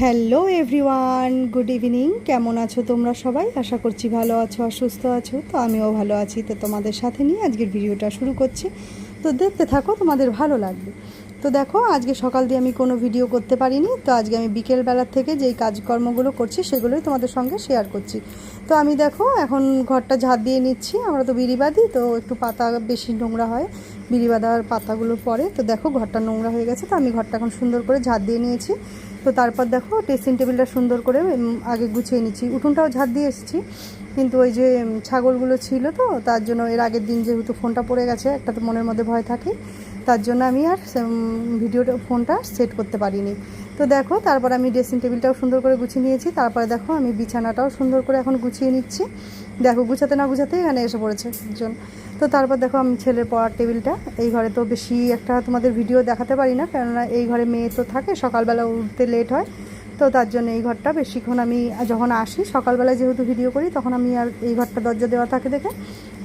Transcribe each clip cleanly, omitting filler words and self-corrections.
Hello everyone, good evening. কেমন আছো তোমরা সবাই? আশা করছি ভালো আছো আর সুস্থ আছো। তো আমিও ভালো আছি। তো তোমাদের সাথে নিয়ে আজকের ভিডিওটা শুরু করছি। তো দেখতে থাকো, তোমাদের ভালো লাগবে। তো দেখো, আজকে সকাল দিয়ে আমি কোনো ভিডিও করতে পারিনি। তো আজকে আমি বিকেলবেলার থেকে যেই কাজকর্মগুলো করছি সেগুলোই তোমাদের সঙ্গে শেয়ার করছি। তো আমি দেখো এখন ঘরটা ঝাড় দিয়ে নিচ্ছি। আমরা তো বিড়ি বাঁধি, তো একটু পাতা বেশি নোংরা হয়, বিড়ি বাঁধার পাতাগুলো পরে। তো দেখো ঘরটা নোংরা হয়ে গেছে। তো আমি ঘরটা এখন সুন্দর করে ঝাড় দিয়ে নিয়েছি। তো তারপর দেখো ড্রেসিং টেবিলটা সুন্দর করে আগে গুছিয়ে নিচ্ছি। উঠোনটাও ঝাড় দিয়ে এসেছি, কিন্তু ওই যে ছাগলগুলো ছিল, তো তার জন্য এর আগের দিন যেহেতু ফোনটা পড়ে গেছে, একটা তো মনের মধ্যে ভয় থাকে, তার জন্য আমি আর ফোনটা সেট করতে পারিনি। তো দেখো তারপর আমি ড্রেসিং টেবিলটাও সুন্দর করে গুছিয়ে নিয়েছি। তারপরে দেখো আমি বিছানাটাও সুন্দর করে এখন গুছিয়ে নিচ্ছি। দেখো গুছাতে না গুছাতেই এখানে এসে পড়েছে একজন। তো তারপর দেখো আমি ছেলের পড়ার টেবিলটা, এই ঘরে তো বেশি একটা তোমাদের ভিডিও দেখাতে পারি না, কেননা এই ঘরে মেয়ে তো থাকে, সকালবেলা উঠতে লেট হয়। তো তার জন্য এই ঘরটা বেশিক্ষণ আমি যখন আসি সকালবেলায় যেহেতু ভিডিও করি, তখন আমি আর এই ঘরটা দরজা দেওয়া থাকে দেখে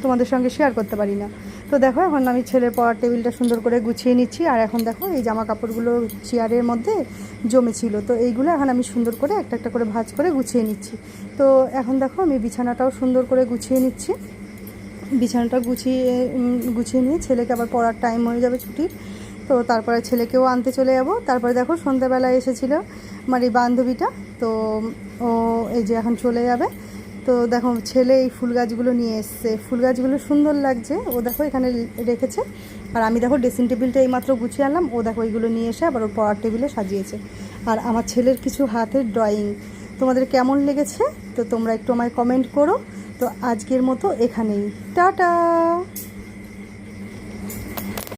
তোমাদের সঙ্গে শেয়ার করতে পারি না। তো দেখো এখন আমি ছেলের পড়ার টেবিলটা সুন্দর করে গুছিয়ে নিচ্ছি। আর এখন দেখো এই জামা কাপড়গুলো চেয়ারের মধ্যে জমেছিল, তো এইগুলো এখন আমি সুন্দর করে একটা একটা করে ভাঁজ করে গুছিয়ে নিচ্ছি। তো এখন দেখো আমি বিছানাটাও সুন্দর করে গুছিয়ে নিচ্ছি। বিছানাটা গুছিয়ে নিয়ে ছেলেকে আবার পড়ার টাইম হয়ে যাবে ছুটির। তো তারপরে ছেলেকেও আনতে চলে যাব। তারপরে দেখো সন্ধ্যাবেলায় এসেছিলো আমার এই বান্ধবীটা, তো ও এই যে এখন চলে যাবে। তো দেখো ছেলে এই ফুল গাছগুলো নিয়ে এসছে, ফুল গাছগুলো সুন্দর লাগছে, ও দেখো এখানে রেখেছে। আর আমি দেখো ড্রেসিং টেবিলটা এইমাত্র গুছিয়ে আনলাম, ও দেখো এইগুলো নিয়ে এসে আবার ওর পড়ার টেবিলে সাজিয়েছে। আর আমার ছেলের কিছু হাতের ড্রয়িং তোমাদের কেমন লেগেছে তো তোমরা একটু আমায় কমেন্ট করো। তো আজকের মতো এখানেই, টাটা।